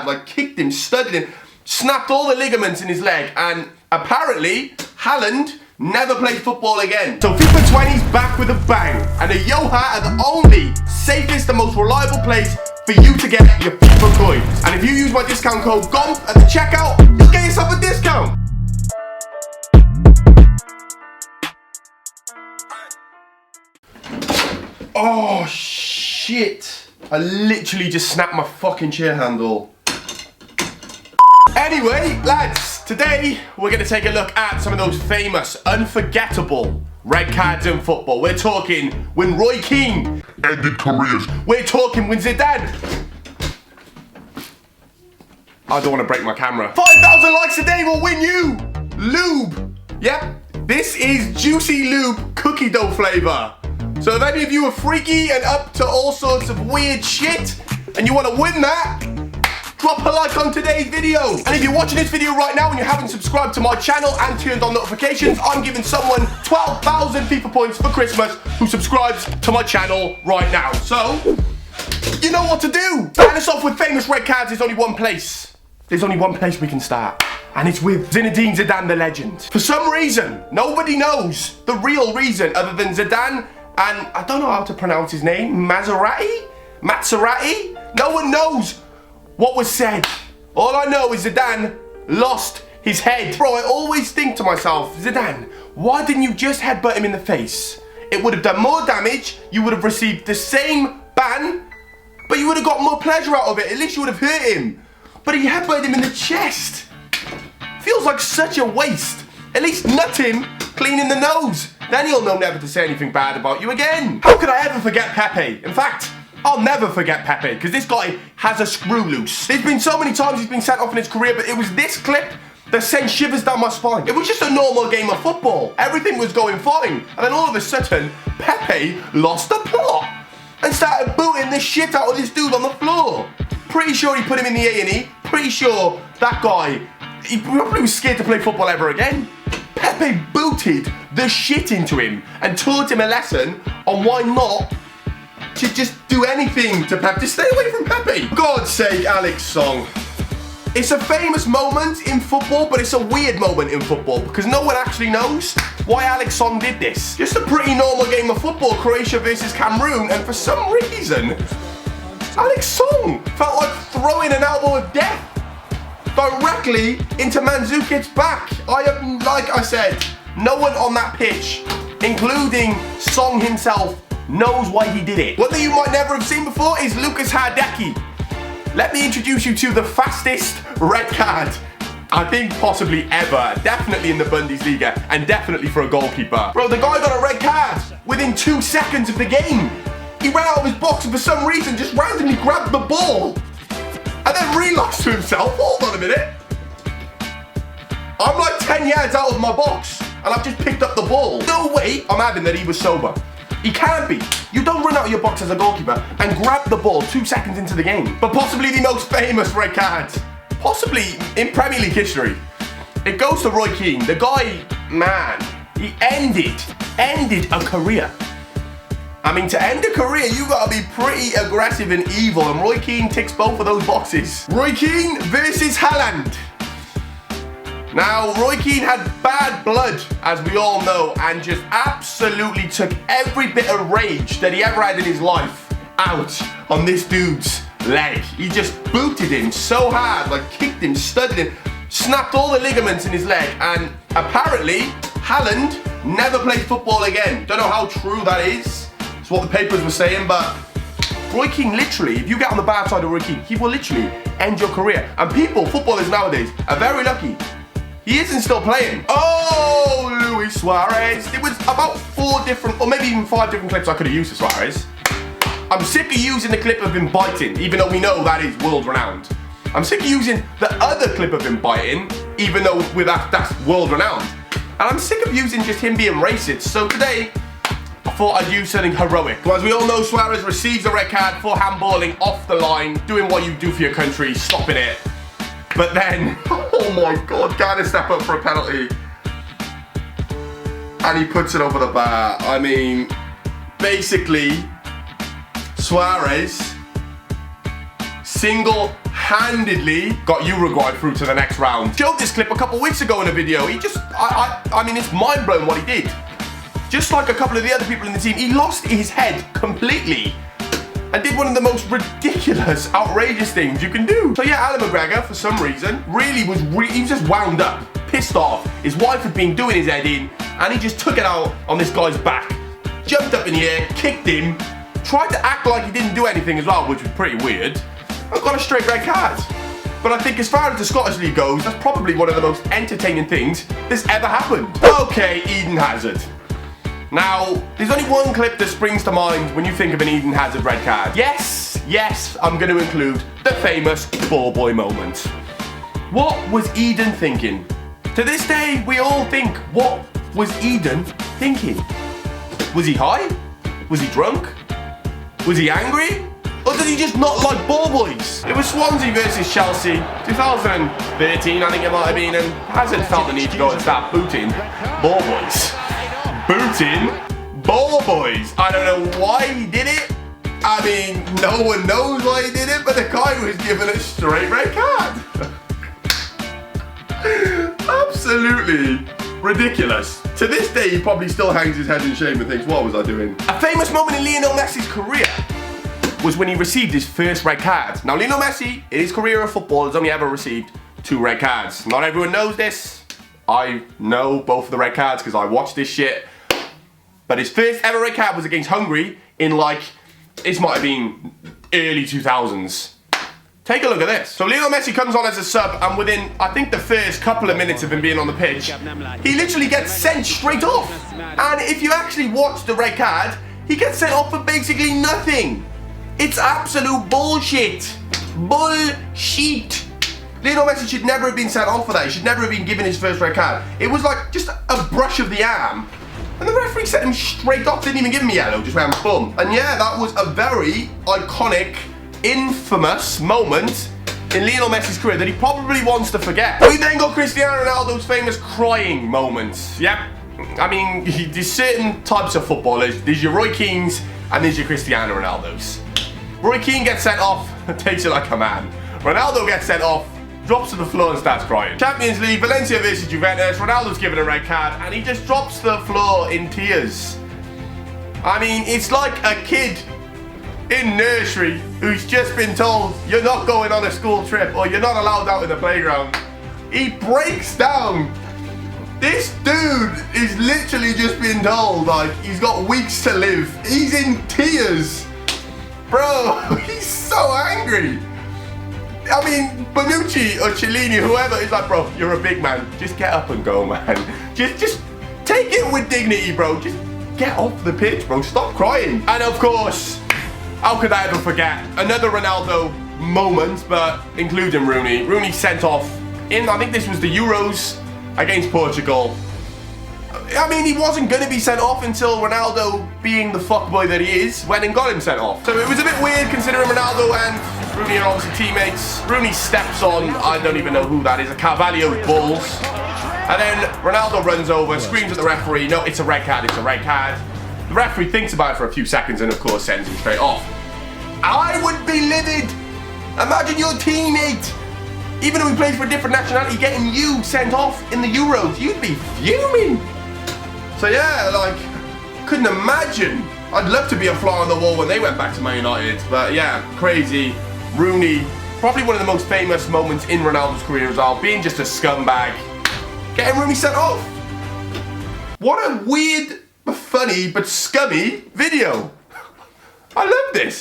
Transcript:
hard, like kicked him, studded him, snapped all the ligaments in his leg, and apparently Haaland never played football again. So FIFA 20's back with a bang, and the Yoha are the only safest and most reliable place for you to get your FIFA coins. And if you use my discount code Gonth at the checkout, you'll get yourself a discount. Oh shit, I literally just snapped my fucking chair handle. Anyway, lads, today we're going to take a look at some of those famous, unforgettable red cards in football. We're talking when Roy Keane ended careers. We're talking when Zidane... I don't want to break my camera. 5,000 likes a day will win you lube. Yep, this is juicy lube cookie dough flavour. So if any of you are freaky and up to all sorts of weird shit and you want to win that, drop a like on today's video. And if you're watching this video right now and you haven't subscribed to my channel and turned on notifications, I'm giving someone 12,000 FIFA points for Christmas who subscribes to my channel right now. So, you know what to do. Starting us off with famous red cards, there's only one place. There's only one place we can start. And it's with Zinedine Zidane, the legend. For some reason, nobody knows the real reason other than Zidane and I don't know how to pronounce his name, Maserati? No one knows what was said. All I know is Zidane lost his head. Bro, I always think to myself, Zidane, why didn't you just headbutt him in the face? It would have done more damage, you would have received the same ban, but you would have got more pleasure out of it. At least you would have hurt him. But he headbutted him in the chest. Feels like such a waste. At least nut him clean in the nose. Then he'll know never to say anything bad about you again. How could I ever forget Pepe? In fact, I'll never forget Pepe, because this guy has a screw loose. There's been so many times he's been sent off in his career, but it was this clip that sent shivers down my spine. It was just a normal game of football. Everything was going fine. And then all of a sudden, Pepe lost the plot and started booting the shit out of this dude on the floor. Pretty sure he put him in the A&E. Pretty sure that guy, he probably was scared to play football ever again. Pepe booted the shit into him and taught him a lesson on why not to just do anything to Pepe. Just stay away from Pepe. For God's sake, Alex Song. It's a famous moment in football, but it's a weird moment in football because no one actually knows why Alex Song did this. Just a pretty normal game of football, Croatia versus Cameroon, and for some reason, Alex Song felt like throwing an elbow of death directly into Mandzukic's back. Like I said, no one on that pitch, including Song himself, knows why he did it. One thing you might never have seen before is Lucas Hardecki. Let me introduce you to the fastest red card, I think possibly ever, definitely in the Bundesliga, and definitely for a goalkeeper. Bro, the guy got a red card within 2 seconds of the game. He ran out of his box and for some reason just randomly grabbed the ball and then realised to himself, hold on a minute, I'm like 10 yards out of my box and I've just picked up the ball. No way I'm having that he was sober. He can't be. You don't run out of your box as a goalkeeper and grab the ball 2 seconds into the game. But possibly the most famous red card, possibly in Premier League history, it goes to Roy Keane. The guy, man, he ended a career. I mean, to end a career, you gotta be pretty aggressive and evil, and Roy Keane ticks both of those boxes. Roy Keane versus Haaland. Now, Roy Keane had bad blood, as we all know, and just absolutely took every bit of rage that he ever had in his life out on this dude's leg. He just booted him so hard, like kicked him, studded him, snapped all the ligaments in his leg, and apparently, Haaland never played football again. Don't know how true that is. It's what the papers were saying, but Roy Keane literally, if you get on the bad side of Roy Keane, he will literally end your career. And people, footballers nowadays, are very lucky. He isn't still playing. Oh, Luis Suarez. It was about 4 different, or maybe even 5 different clips I could have used for Suarez. I'm sick of using the clip of him biting, even though we know that is world renowned. I'm sick of using the other clip of him biting, even though that's world renowned. And I'm sick of using just him being racist. So today, I thought I'd use something heroic. Well, as we all know, Suarez receives a red card for handballing off the line, doing what you do for your country, stopping it. But then, oh my God, gotta step up for a penalty. And he puts it over the bar. I mean, basically, Suarez single single-handedly got Uruguay through to the next round. Showed this clip a couple weeks ago in a video. He just, I mean, it's mind-blowing what he did. Just like a couple of the other people in the team, he lost his head completely and did one of the most ridiculous, outrageous things you can do. So yeah, Alan McGregor, for some reason, he was just wound up, pissed off. His wife had been doing his head in, and he just took it out on this guy's back. Jumped up in the air, kicked him, tried to act like he didn't do anything as well, which was pretty weird, and got a straight red card. But I think as far as the Scottish League goes, that's probably one of the most entertaining things that's ever happened. Okay, Eden Hazard. Now, there's only one clip that springs to mind when you think of an Eden Hazard red card. Yes, I'm going to include the famous ball boy moment. What was Eden thinking? To this day, we all think, what was Eden thinking? Was he high? Was he drunk? Was he angry? Or did he just not like ball boys? It was Swansea versus Chelsea, 2013 I think it might have been, and Hazard felt the need to go and start booting ball boys. Booting ball boys. I don't know why he did it. I mean, no one knows why he did it, but the guy was given a straight red card. Absolutely ridiculous. To this day, he probably still hangs his head in shame and thinks, what was I doing? A famous moment in Lionel Messi's career was when he received his first red card. Now, Lionel Messi, in his career of football, has only ever received 2 red cards. Not everyone knows this. I know both of the red cards because I watched this shit. But his first ever red card was against Hungary in this might have been early 2000s. Take a look at this. So Lionel Messi comes on as a sub, and within, I think, the first couple of minutes of him being on the pitch, he literally gets sent straight off. And if you actually watch the red card, he gets sent off for basically nothing. It's absolute bullshit. Bullshit. Lionel Messi should never have been sent off for that. He should never have been given his first red card. It was like just a brush of the arm, and the referee sent him straight off, didn't even give him a yellow, just went boom. And yeah, that was a very iconic, infamous moment in Lionel Messi's career that he probably wants to forget. We then got Cristiano Ronaldo's famous crying moments. Yep. I mean, there's certain types of footballers. There's your Roy Keanes and there's your Cristiano Ronaldos. Roy Keane gets sent off, takes it like a man. Ronaldo gets sent off, drops to the floor and starts crying. Champions League, Valencia versus Juventus, Ronaldo's given a red card and he just drops to the floor in tears. I mean, it's like a kid in nursery who's just been told you're not going on a school trip or you're not allowed out in the playground. He breaks down. This dude is literally just been told he's got weeks to live. He's in tears. Bro, he's so angry. I mean, Bonucci or Cellini, whoever, is like, bro, you're a big man. Just get up and go, man. Just take it with dignity, bro. Just get off the pitch, bro. Stop crying. And of course, how could I ever forget another Ronaldo moment, but including Rooney. Rooney sent off in, I think this was the Euros against Portugal. I mean, he wasn't going to be sent off until Ronaldo, being the fuckboy that he is, went and got him sent off. So it was a bit weird considering Ronaldo and Rooney are obviously teammates. Rooney steps on, I don't even know who that is, a Carvalho's balls. And then Ronaldo runs over, screams at the referee, no, it's a red card, it's a red card. The referee thinks about it for a few seconds and of course sends him straight off. I would be livid. Imagine your teammate, even though he plays for a different nationality, getting you sent off in the Euros. You'd be fuming. So yeah, couldn't imagine. I'd love to be a fly on the wall when they went back to Man United. But yeah, crazy. Rooney, probably one of the most famous moments in Ronaldo's career as well, being just a scumbag. Getting Rooney sent off. What a weird, funny, but scummy video. I love this.